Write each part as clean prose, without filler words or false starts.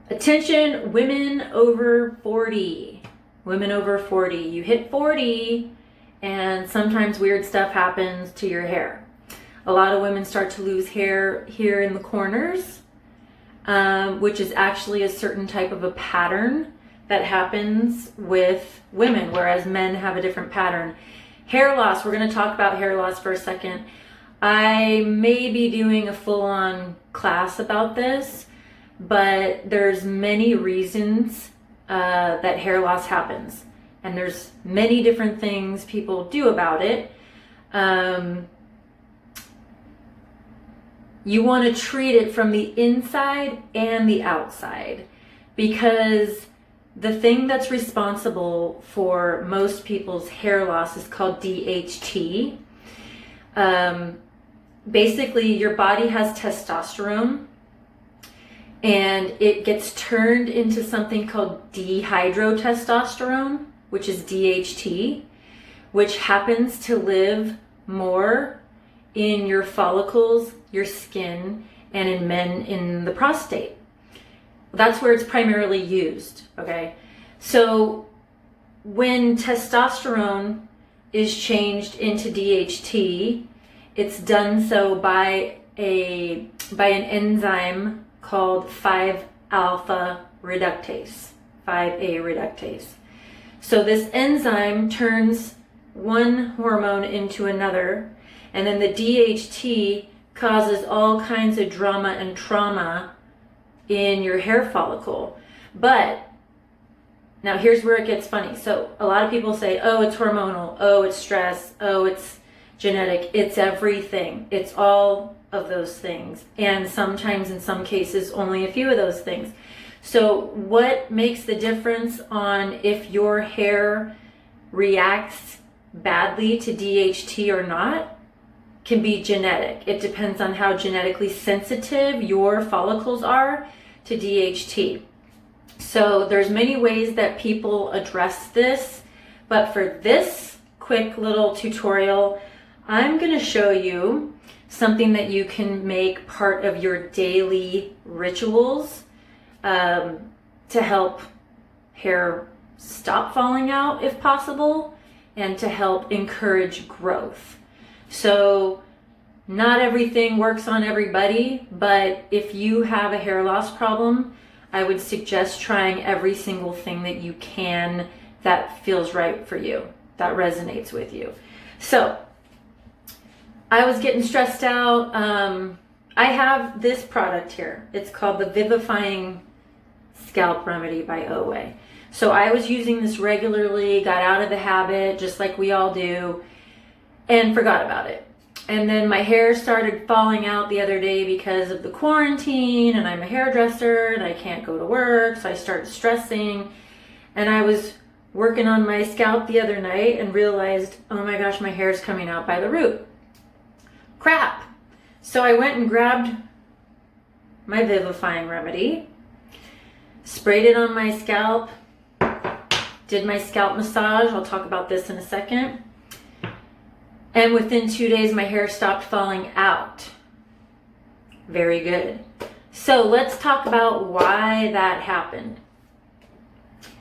Attention, women over 40. Women over 40. You hit 40 and sometimes weird stuff happens to your hair. A lot of women start to lose hair here in the corners, which is actually a certain type of a pattern that happens with women, whereas men have a different pattern. Hair loss, we're going to talk about hair loss for a second. I may be doing a full-on class about this, but there's many reasons that hair loss happens, and there's many different things people do about it. You want to treat it from the inside and the outside, because the thing that's responsible for most people's hair loss is called DHT. Basically, your body has testosterone, and it gets turned into something called dihydrotestosterone, which is DHT, which happens to live more in your follicles, your skin, and in men in the prostate. That's where it's primarily used, okay? So when testosterone is changed into DHT, it's done so by an enzyme called 5-alpha reductase, 5A reductase. So this enzyme turns one hormone into another, and then the DHT causes all kinds of drama and trauma in your hair follicle. But now here's where it gets funny. So a lot of people say, oh, it's hormonal, oh, it's stress, oh, it's genetic. It's everything. It's all of those things, and sometimes in some cases only a few of those things. So what makes the difference on if your hair reacts badly to DHT or not can be genetic. It depends on how genetically sensitive your follicles are to DHT. So there's many ways that people address this, but for this quick little tutorial, I'm going to show you something that you can make part of your daily rituals to help hair stop falling out if possible, and to help encourage growth. So not everything works on everybody, but if you have a hair loss problem, I would suggest trying every single thing that you can that feels right for you, that resonates with you. So I was getting stressed out. I have this product here. It's called the Vivifying Scalp Remedy by Oway. So I was using this regularly, got out of the habit, just like we all do, and forgot about it. And then my hair started falling out the other day because of the quarantine, and I'm a hairdresser and I can't go to work, so I started stressing. And I was working on my scalp the other night and realized, oh my gosh, my hair's coming out by the root. Crap. So I went and grabbed my Vivifying Remedy, sprayed it on my scalp, did my scalp massage. I'll talk about this in a second. And within 2 days, my hair stopped falling out. Very good. So let's talk about why that happened.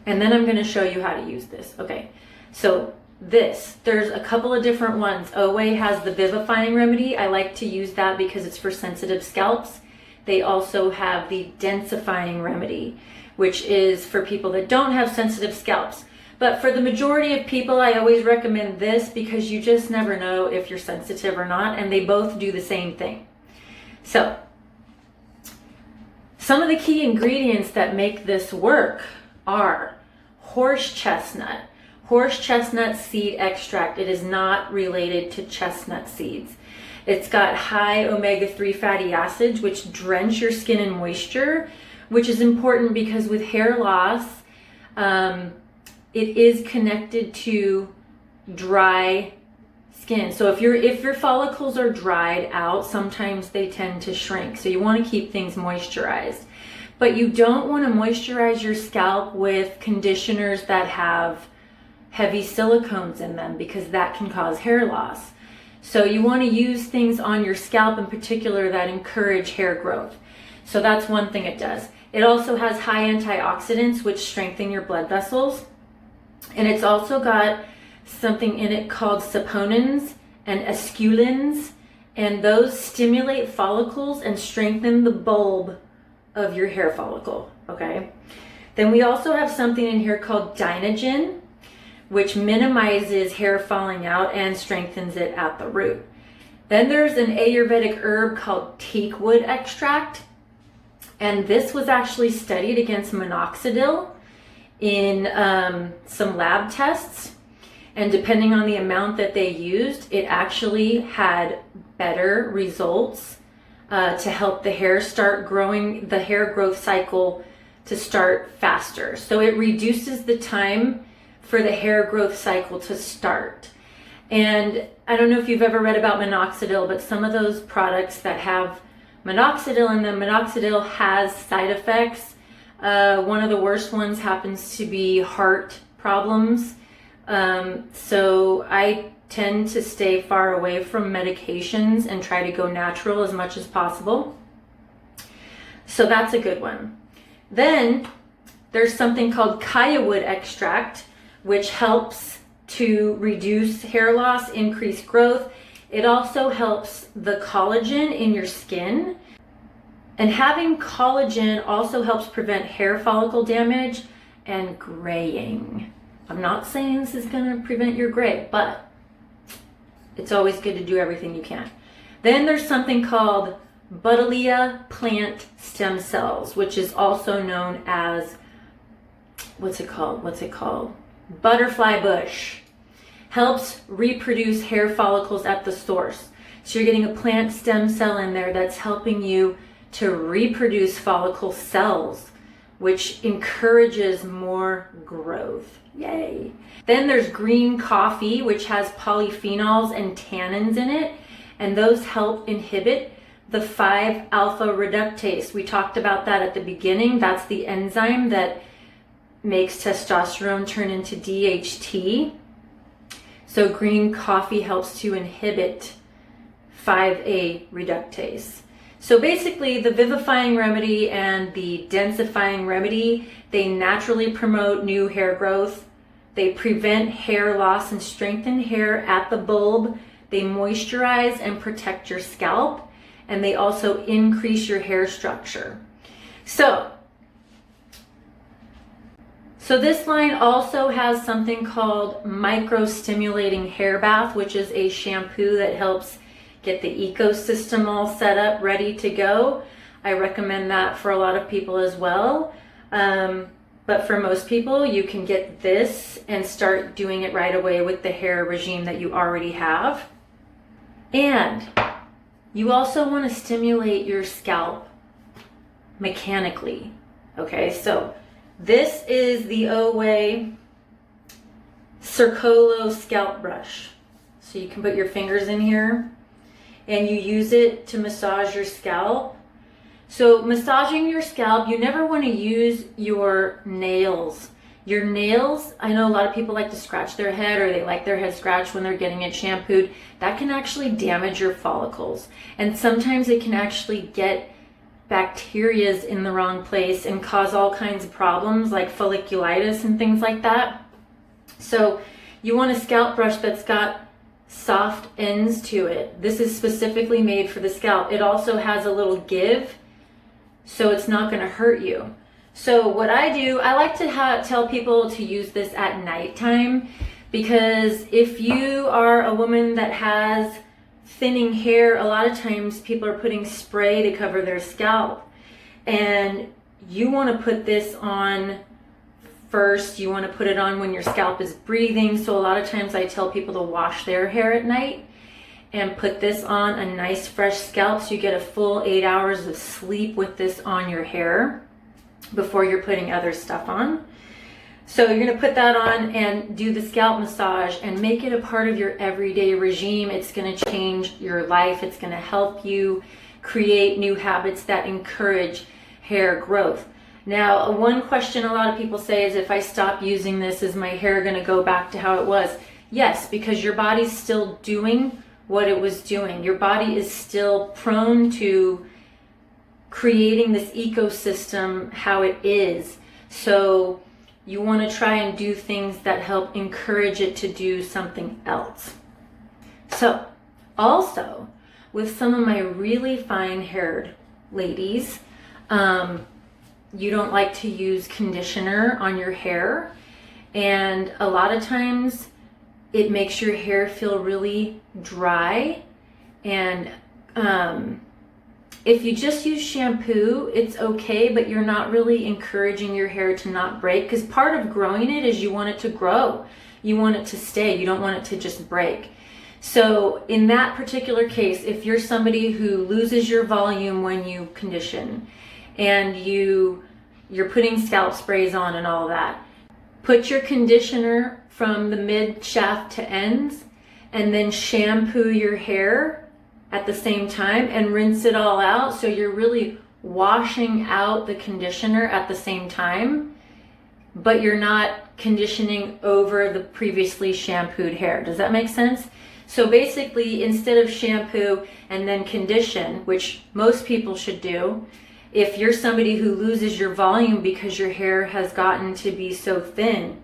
And then I'm going to show you how to use this. Okay, so there's a couple of different ones. Oway has the Vivifying Remedy. I like to use that because it's for sensitive scalps. They also have the Densifying Remedy, which is for people that don't have sensitive scalps. But for the majority of people, I always recommend this because you just never know if you're sensitive or not, and they both do the same thing. So some of the key ingredients that make this work are horse chestnut seed extract. It is not related to chestnut seeds. It's got high omega-3 fatty acids, which drench your skin in moisture, which is important because with hair loss, it is connected to dry skin. So if your follicles are dried out, sometimes they tend to shrink. So you want to keep things moisturized. But you don't want to moisturize your scalp with conditioners that have heavy silicones in them, because that can cause hair loss. So you want to use things on your scalp in particular that encourage hair growth. So that's one thing it does. It also has high antioxidants, which strengthen your blood vessels. And it's also got something in it called saponins and esculins, and those stimulate follicles and strengthen the bulb of your hair follicle, okay? Then we also have something in here called dynagen, which minimizes hair falling out and strengthens it at the root. Then there's an Ayurvedic herb called teakwood extract, and this was actually studied against minoxidil in some lab tests, and depending on the amount that they used, it actually had better results to help the hair start growing, the hair growth cycle to start faster. So it reduces the time for the hair growth cycle to start. And I don't know if you've ever read about minoxidil, but some of those products that have minoxidil in them, minoxidil has side effects. One of the worst ones happens to be heart problems. So I tend to stay far away from medications and try to go natural as much as possible. So that's a good one. Then there's something called kaya wood extract, which helps to reduce hair loss, increase growth. It also helps the collagen in your skin. And having collagen also helps prevent hair follicle damage and graying. I'm not saying this is going to prevent your gray, but it's always good to do everything you can. Then there's something called Buddleia plant stem cells, which is also known as, what's it called? Butterfly bush. Helps reproduce hair follicles at the source. So you're getting a plant stem cell in there that's helping you to reproduce follicle cells, which encourages more growth. Yay. Then there's green coffee, which has polyphenols and tannins in it, and those help inhibit the 5-alpha reductase. We talked about that at the beginning. That's the enzyme that makes testosterone turn into DHT. So green coffee helps to inhibit 5A reductase. So basically the vivifying remedy and the densifying remedy, they naturally promote new hair growth. They prevent hair loss and strengthen hair at the bulb. They moisturize and protect your scalp. And they also increase your hair structure. So this line also has something called micro-stimulating hair bath, which is a shampoo that helps get the ecosystem all set up, ready to go. I recommend that for a lot of people as well. But for most people, you can get this and start doing it right away with the hair regime that you already have. And you also want to stimulate your scalp mechanically. Okay, so this is the Oway Circolo scalp brush. So you can put your fingers in here and you use it to massage your scalp. So massaging your scalp, you never want to use your nails. Your nails, I know a lot of people like to scratch their head, or they like their head scratched when they're getting it shampooed. That can actually damage your follicles. And sometimes it can actually get bacterias in the wrong place and cause all kinds of problems like folliculitis and things like that. So you want a scalp brush that's got soft ends to it. This is specifically made for the scalp. It also has a little give, so it's not going to hurt you. So what I do, I like to tell people to use this at nighttime, because if you are a woman that has thinning hair, a lot of times people are putting spray to cover their scalp, and you want to put this on first. You want to put it on when your scalp is breathing. So a lot of times I tell people to wash their hair at night and put this on a nice fresh scalp, so you get a full 8 hours of sleep with this on your hair before you're putting other stuff on. So you're going to put that on and do the scalp massage and make it a part of your everyday regime. It's going to change your life. It's going to help you create new habits that encourage hair growth. Now, one question a lot of people say is, if I stop using this, is my hair going to go back to how it was? Yes, because your body's still doing what it was doing. Your body is still prone to creating this ecosystem how it is. So you want to try and do things that help encourage it to do something else. So also with some of my really fine haired ladies, you don't like to use conditioner on your hair, and a lot of times it makes your hair feel really dry. And if you just use shampoo, it's okay, but you're not really encouraging your hair to not break, because part of growing it is you want it to grow. You want it to stay. You don't want it to just break. So in that particular case, if you're somebody who loses your volume when you condition, and you're putting scalp sprays on and all that, put your conditioner from the mid shaft to ends, and then shampoo your hair at the same time and rinse it all out. So you're really washing out the conditioner at the same time, but you're not conditioning over the previously shampooed hair. Does that make sense? So basically, instead of shampoo and then condition, which most people should do, if you're somebody who loses your volume because your hair has gotten to be so thin,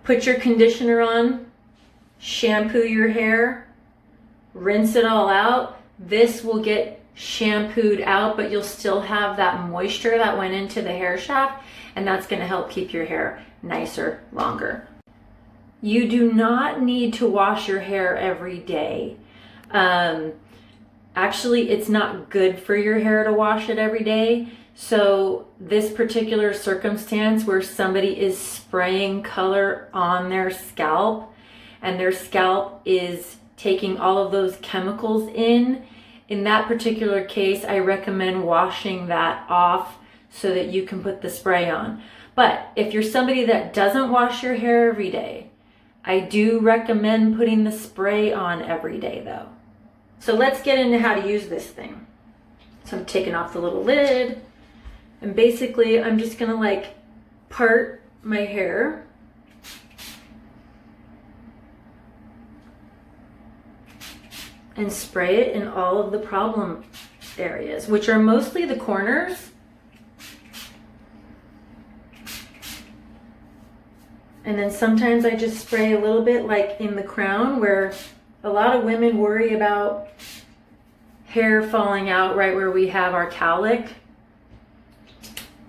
put your conditioner on, shampoo your hair, rinse it all out. This will get shampooed out, but you'll still have that moisture that went into the hair shaft, and that's going to help keep your hair nicer, longer. You do not need to wash your hair every day. Actually, it's not good for your hair to wash it every day. So this particular circumstance where somebody is spraying color on their scalp and their scalp is taking all of those chemicals in that particular case, I recommend washing that off so that you can put the spray on. But if you're somebody that doesn't wash your hair every day, I do recommend putting the spray on every day though. So let's get into how to use this thing. So I'm taking off the little lid, and basically I'm just gonna like part my hair. And spray it in all of the problem areas, which are mostly the corners. And then sometimes I just spray a little bit like in the crown, where a lot of women worry about hair falling out right where we have our cowlick.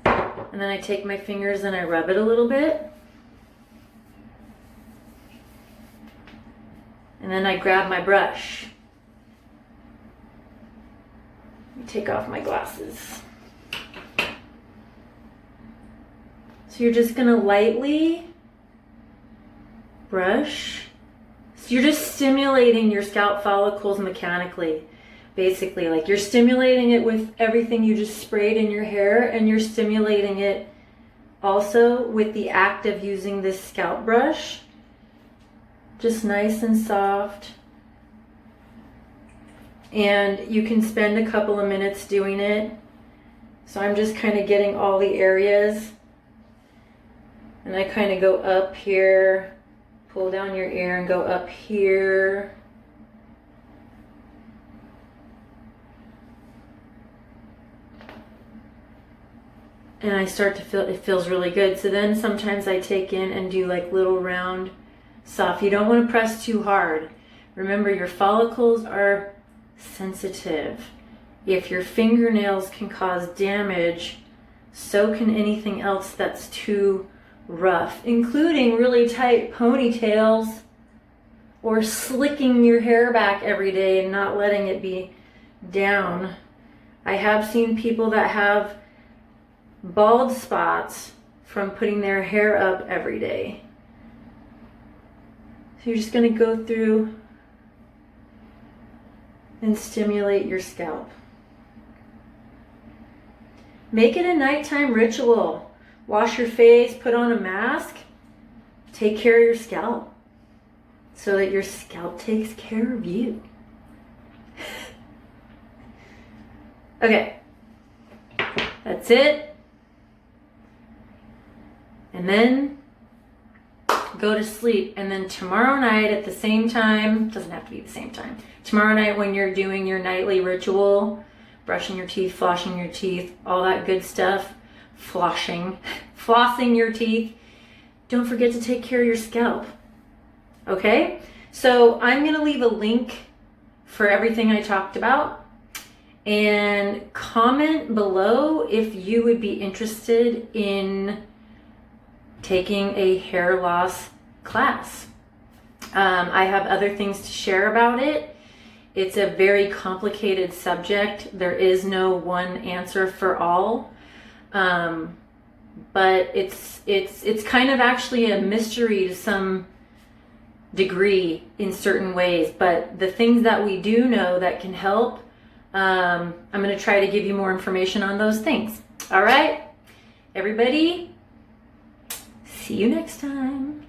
And then I take my fingers and I rub it a little bit. And then I grab my brush. Take off my glasses. So you're just gonna lightly brush. So you're just stimulating your scalp follicles mechanically, basically. Like you're stimulating it with everything you just sprayed in your hair, and you're stimulating it also with the act of using this scalp brush. Just nice and soft. And you can spend a couple of minutes doing it. So I'm just kind of getting all the areas. And I kind of go up here, pull down your ear and go up here. And I start to feel, it feels really good. So then sometimes I take in and do like little round, soft. You don't want to press too hard. Remember, your follicles are sensitive. If your fingernails can cause damage, so can anything else that's too rough, including really tight ponytails or slicking your hair back every day and not letting it be down. I have seen people that have bald spots from putting their hair up every day. So you're just going to go through and stimulate your scalp. Make it a nighttime ritual. Wash your face, put on a mask, take care of your scalp so that your scalp takes care of you. Okay, that's it. And then go to sleep. And then tomorrow night at the same time, doesn't have to be the same time, tomorrow night when you're doing your nightly ritual brushing your teeth, flossing your teeth, all that good stuff, flossing your teeth, don't forget to take care of your scalp. Okay? So I'm going to leave a link for everything I talked about, and comment below if you would be interested in taking a hair loss class. I have other things to share about it. It's a very complicated subject. There is no one answer for all. But it's kind of actually a mystery to some degree in certain ways. But the things that we do know that can help, I'm going to try to give you more information on those things. All right, everybody, see you next time.